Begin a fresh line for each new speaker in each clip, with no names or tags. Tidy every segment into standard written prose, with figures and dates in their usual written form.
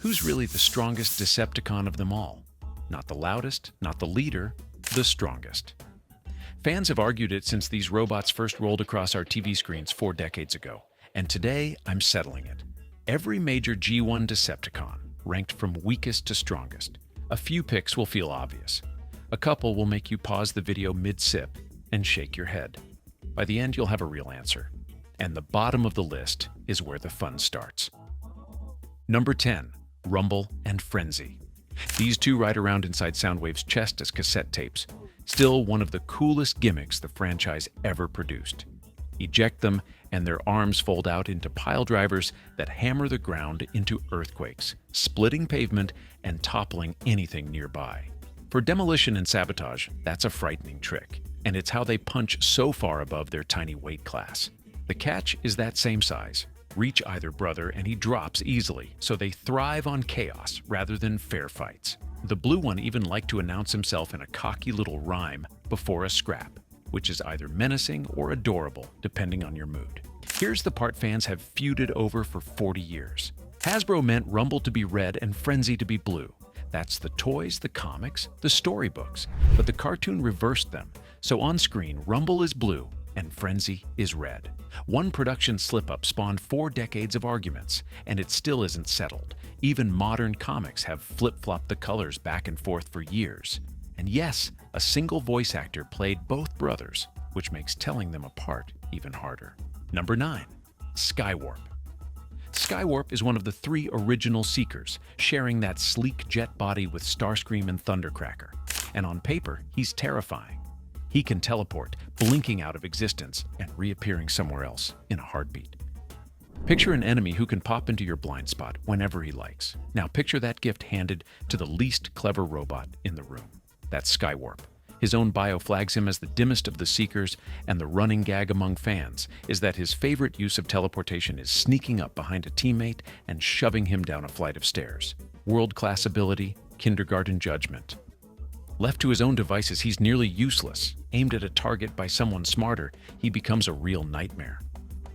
Who's really the strongest Decepticon of them all? Not the loudest, not the leader, the strongest. Fans have argued it since these robots first rolled across our TV screens 4 decades ago, and today I'm settling it. Every major G1 Decepticon, ranked from weakest to strongest. A few picks will feel obvious. A couple will make you pause the video mid-sip and shake your head. By the end, you'll have a real answer. And the bottom of the list is where the fun starts. Number 10. Rumble and Frenzy. These two ride around inside Soundwave's chest as cassette tapes. Still one of the coolest gimmicks the franchise ever produced. Eject them, and their arms fold out into pile drivers that hammer the ground into earthquakes, splitting pavement and toppling anything nearby. For demolition and sabotage, that's a frightening trick, and it's how they punch so far above their tiny weight class. The catch is that same size. Reach either brother and he drops easily, so they thrive on chaos rather than fair fights. The blue one even liked to announce himself in a cocky little rhyme before a scrap, which is either menacing or adorable, depending on your mood. Here's the part fans have feuded over for 40 years. Hasbro meant Rumble to be red and Frenzy to be blue. That's the toys, the comics, the storybooks, but the cartoon reversed them, so on screen Rumble is blue and Frenzy is red. One production slip-up spawned 4 decades of arguments, and it still isn't settled. Even modern comics have flip-flopped the colors back and forth for years. And yes, a single voice actor played both brothers, which makes telling them apart even harder. Number 9. Skywarp. Skywarp is one of the 3 original Seekers, sharing that sleek jet body with Starscream and Thundercracker. And on paper, he's terrifying. He can teleport, blinking out of existence and reappearing somewhere else in a heartbeat. Picture an enemy who can pop into your blind spot whenever he likes. Now picture that gift handed to the least clever robot in the room. That's Skywarp. His own bio flags him as the dimmest of the Seekers, and the running gag among fans is that his favorite use of teleportation is sneaking up behind a teammate and shoving him down a flight of stairs. World-class ability, kindergarten judgment. Left to his own devices, he's nearly useless. Aimed at a target by someone smarter, he becomes a real nightmare.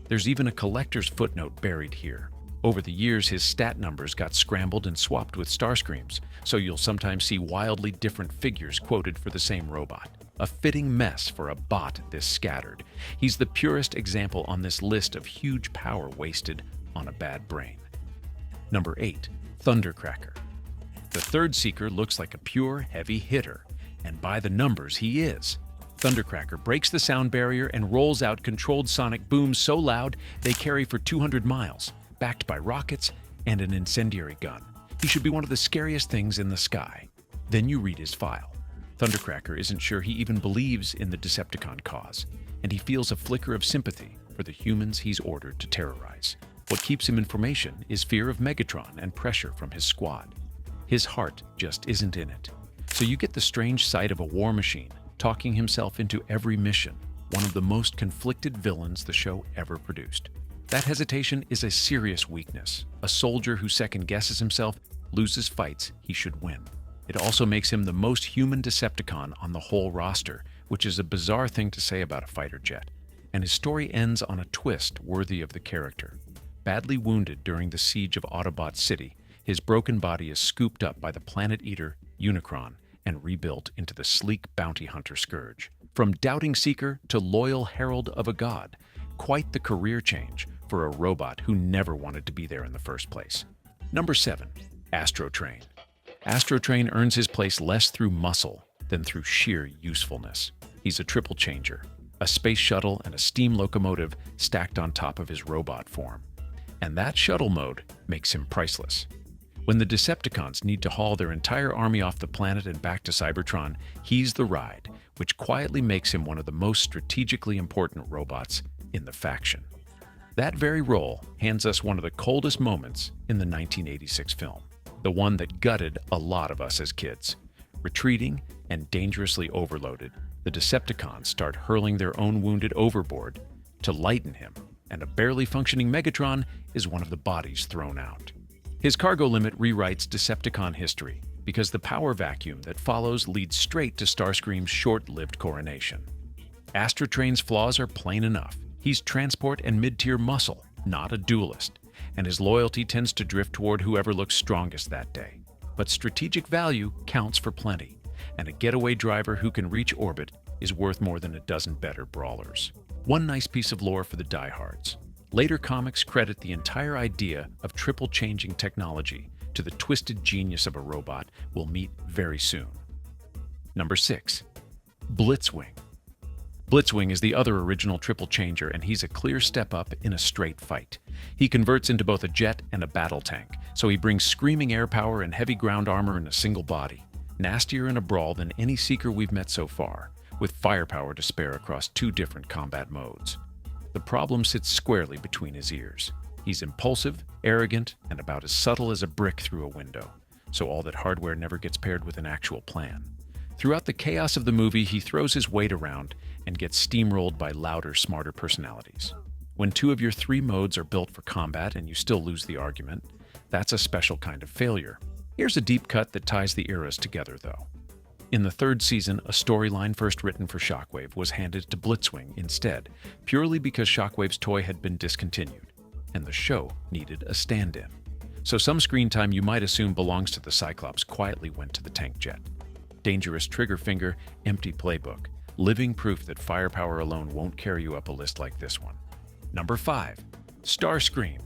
There's even a collector's footnote buried here. Over the years, his stat numbers got scrambled and swapped with Starscream's, so you'll sometimes see wildly different figures quoted for the same robot. A fitting mess for a bot this scattered. He's the purest example on this list of huge power wasted on a bad brain. Number 8. Thundercracker. The third Seeker looks like a pure, heavy hitter, and by the numbers, he is. Thundercracker breaks the sound barrier and rolls out controlled sonic booms so loud they carry for 200 miles, backed by rockets and an incendiary gun. He should be one of the scariest things in the sky. Then you read his file. Thundercracker isn't sure he even believes in the Decepticon cause, and he feels a flicker of sympathy for the humans he's ordered to terrorize. What keeps him in formation is fear of Megatron and pressure from his squad. His heart just isn't in it. So you get the strange sight of a war machine talking himself into every mission, one of the most conflicted villains the show ever produced. That hesitation is a serious weakness. A soldier who second-guesses himself loses fights he should win. It also makes him the most human Decepticon on the whole roster, which is a bizarre thing to say about a fighter jet. And his story ends on a twist worthy of the character. Badly wounded during the siege of Autobot City, his broken body is scooped up by the planet-eater Unicron and rebuilt into the sleek bounty hunter Scourge. From doubting Seeker to loyal herald of a god, quite the career change for a robot who never wanted to be there in the first place. Number 7. Astrotrain. Astrotrain earns his place less through muscle than through sheer usefulness. He's a triple changer, a space shuttle and a steam locomotive stacked on top of his robot form. And that shuttle mode makes him priceless. When the Decepticons need to haul their entire army off the planet and back to Cybertron, he's the ride, which quietly makes him one of the most strategically important robots in the faction. That very role hands us one of the coldest moments in the 1986 film, the one that gutted a lot of us as kids. Retreating and dangerously overloaded, the Decepticons start hurling their own wounded overboard to lighten him, and a barely functioning Megatron is one of the bodies thrown out. His cargo limit rewrites Decepticon history, because the power vacuum that follows leads straight to Starscream's short-lived coronation. Astrotrain's flaws are plain enough. He's transport and mid-tier muscle, not a duelist. and his loyalty tends to drift toward whoever looks strongest that day. But strategic value counts for plenty, and a getaway driver who can reach orbit is worth more than a dozen better brawlers. One nice piece of lore for the diehards. Later comics credit the entire idea of triple-changing technology to the twisted genius of a robot we'll meet very soon. Number 6. Blitzwing. Blitzwing is the other original triple changer, and he's a clear step up in a straight fight. He converts into both a jet and a battle tank, so he brings screaming air power and heavy ground armor in a single body. Nastier in a brawl than any Seeker we've met so far, with firepower to spare across 2 different combat modes. The problem sits squarely between his ears. He's impulsive, arrogant, and about as subtle as a brick through a window, so all that hardware never gets paired with an actual plan. Throughout the chaos of the movie, he throws his weight around and gets steamrolled by louder, smarter personalities. When 2 of your 3 modes are built for combat and you still lose the argument, that's a special kind of failure. Here's a deep cut that ties the eras together, though. In the 3rd season, a storyline first written for Shockwave was handed to Blitzwing instead, purely because Shockwave's toy had been discontinued, and the show needed a stand-in. So some screen time you might assume belongs to the Cyclops quietly went to the tank jet. Dangerous trigger finger, empty playbook. Living proof that firepower alone won't carry you up a list like this one. Number 5. Starscream.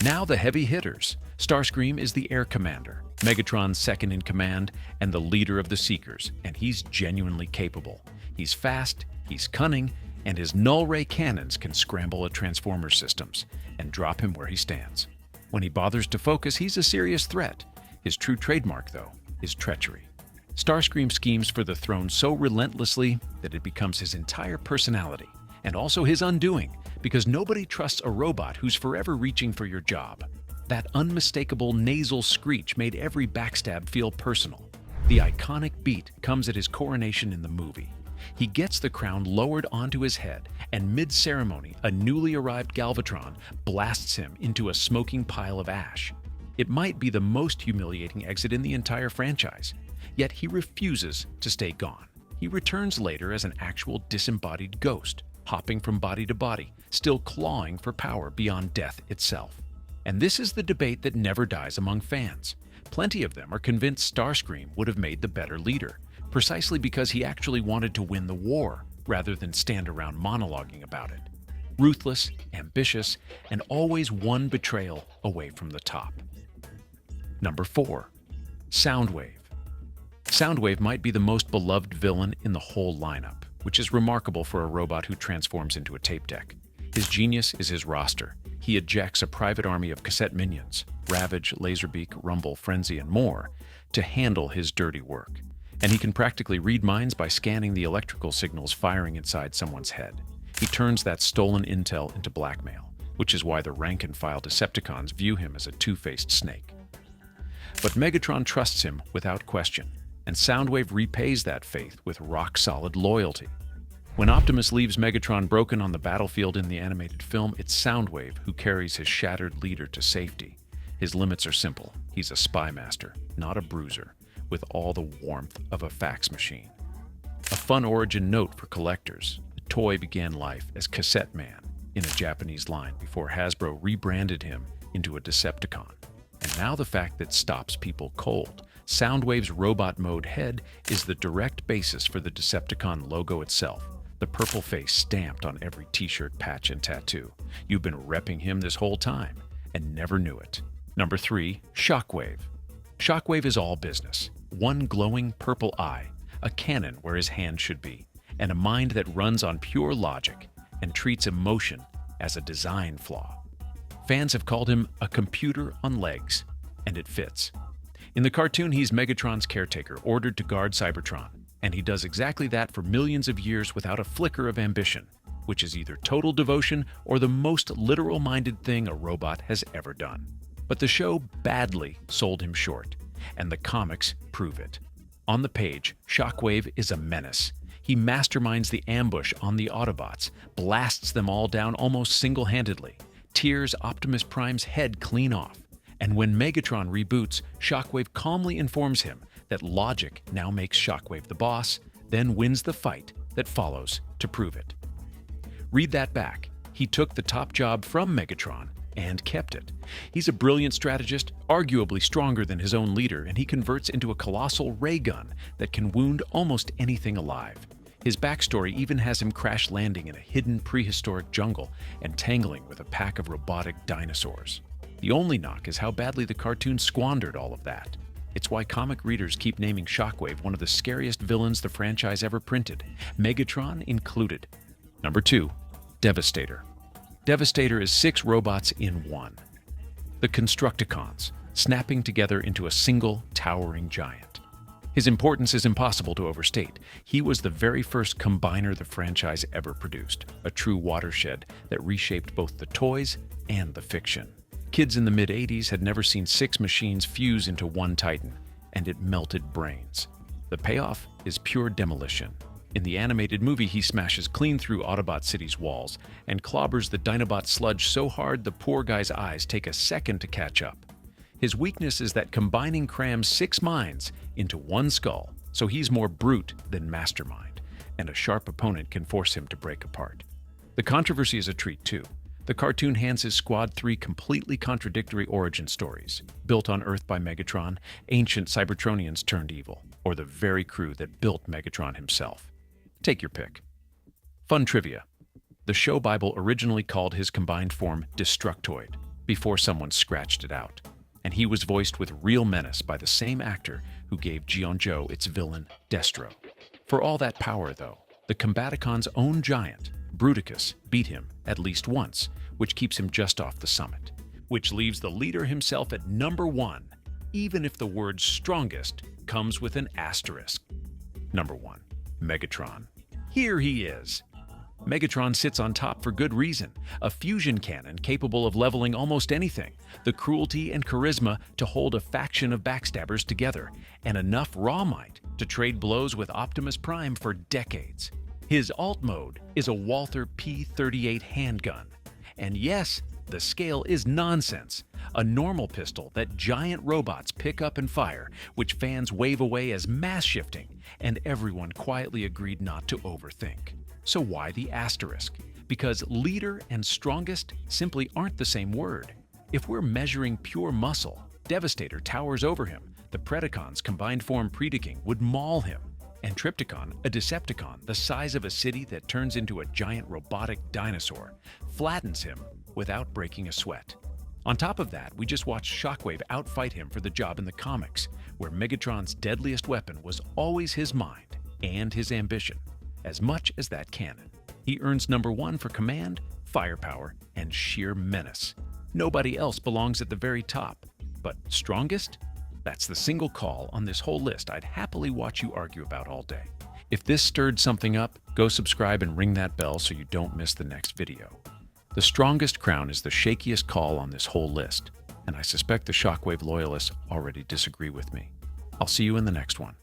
Now the heavy hitters. Starscream is the air commander, Megatron's second in command, and the leader of the Seekers, and he's genuinely capable. He's fast, he's cunning, and his null-ray cannons can scramble at transformer systems and drop him where he stands. When he bothers to focus, he's a serious threat. His true trademark, though, is treachery. Starscream schemes for the throne so relentlessly that it becomes his entire personality, and also his undoing, because nobody trusts a robot who's forever reaching for your job. That unmistakable nasal screech made every backstab feel personal. The iconic beat comes at his coronation in the movie. He gets the crown lowered onto his head, and mid-ceremony, a newly arrived Galvatron blasts him into a smoking pile of ash. It might be the most humiliating exit in the entire franchise. Yet he refuses to stay gone. He returns later as an actual disembodied ghost, hopping from body to body, still clawing for power beyond death itself. And this is the debate that never dies among fans. Plenty of them are convinced Starscream would have made the better leader, precisely because he actually wanted to win the war, rather than stand around monologuing about it. Ruthless, ambitious, and always one betrayal away from the top. Number 4. Soundwave. Soundwave might be the most beloved villain in the whole lineup, which is remarkable for a robot who transforms into a tape deck. His genius is his roster. He ejects a private army of cassette minions, Ravage, Laserbeak, Rumble, Frenzy, and more, to handle his dirty work. And he can practically read minds by scanning the electrical signals firing inside someone's head. He turns that stolen intel into blackmail, which is why the rank-and-file Decepticons view him as a two-faced snake. But Megatron trusts him without question, and Soundwave repays that faith with rock-solid loyalty. When Optimus leaves Megatron broken on the battlefield in the animated film, it's Soundwave who carries his shattered leader to safety. His limits are simple. He's a spy master, not a bruiser, with all the warmth of a fax machine. A fun origin note for collectors. The toy began life as Cassette Man in a Japanese line before Hasbro rebranded him into a Decepticon. And now the fact that stops people cold. Soundwave's robot mode head is the direct basis for the Decepticon logo itself, the purple face stamped on every t-shirt, patch, and tattoo. You've been repping him this whole time and never knew it. Number 3, Shockwave. Shockwave is all business. One glowing purple eye, a cannon where his hand should be, and a mind that runs on pure logic and treats emotion as a design flaw. Fans have called him a computer on legs, and it fits. In the cartoon, he's Megatron's caretaker, ordered to guard Cybertron, and he does exactly that for millions of years without a flicker of ambition, which is either total devotion or the most literal-minded thing a robot has ever done. But the show badly sold him short, and the comics prove it. On the page, Shockwave is a menace. He masterminds the ambush on the Autobots, blasts them all down almost single-handedly, tears Optimus Prime's head clean off. And when Megatron reboots, Shockwave calmly informs him that logic now makes Shockwave the boss, then wins the fight that follows to prove it. Read that back. He took the top job from Megatron and kept it. He's a brilliant strategist, arguably stronger than his own leader, and he converts into a colossal ray gun that can wound almost anything alive. His backstory even has him crash landing in a hidden prehistoric jungle and tangling with a pack of robotic dinosaurs. The only knock is how badly the cartoon squandered all of that. It's why comic readers keep naming Shockwave one of the scariest villains the franchise ever printed, Megatron included. Number 2. Devastator. Devastator is 6 robots in one. The Constructicons, snapping together into a single towering giant. His importance is impossible to overstate. He was the very first combiner the franchise ever produced, a true watershed that reshaped both the toys and the fiction. Kids in the mid-'80s had never seen 6 machines fuse into one titan, and it melted brains. The payoff is pure demolition. In the animated movie, he smashes clean through Autobot City's walls and clobbers the Dinobot sludge so hard the poor guy's eyes take a second to catch up. His weakness is that combining crams 6 minds into one skull, so he's more brute than mastermind, and a sharp opponent can force him to break apart. The controversy is a treat, too. The cartoon hands his squad 3 completely contradictory origin stories, built on Earth by Megatron, ancient Cybertronians turned evil, or the very crew that built Megatron himself. Take your pick. Fun trivia. The show Bible originally called his combined form Destructoid, before someone scratched it out, and he was voiced with real menace by the same actor who gave G.I. Joe its villain, Destro. For all that power, though, the Combaticons' own giant, Bruticus, beat him at least once, which keeps him just off the summit, which leaves the leader himself at number 1, even if the word strongest comes with an asterisk. Number 1. Megatron. Here he is. Megatron sits on top for good reason, a fusion cannon capable of leveling almost anything, the cruelty and charisma to hold a faction of backstabbers together, and enough raw might to trade blows with Optimus Prime for decades. His alt mode is a Walther P-38 handgun. And yes, the scale is nonsense, a normal pistol that giant robots pick up and fire, which fans wave away as mass shifting, and everyone quietly agreed not to overthink. So why the asterisk? Because leader and strongest simply aren't the same word. If we're measuring pure muscle, Devastator towers over him. The Predacons' combined form Predicking would maul him. And Tripticon, a Decepticon the size of a city that turns into a giant robotic dinosaur, flattens him without breaking a sweat. On top of that, we just watched Shockwave outfight him for the job in the comics, where Megatron's deadliest weapon was always his mind and his ambition, as much as that cannon. He earns number 1 for command, firepower, and sheer menace. Nobody else belongs at the very top. But strongest? That's the single call on this whole list I'd happily watch you argue about all day. If this stirred something up, go subscribe and ring that bell so you don't miss the next video. The strongest crown is the shakiest call on this whole list, and I suspect the Shockwave loyalists already disagree with me. I'll see you in the next one.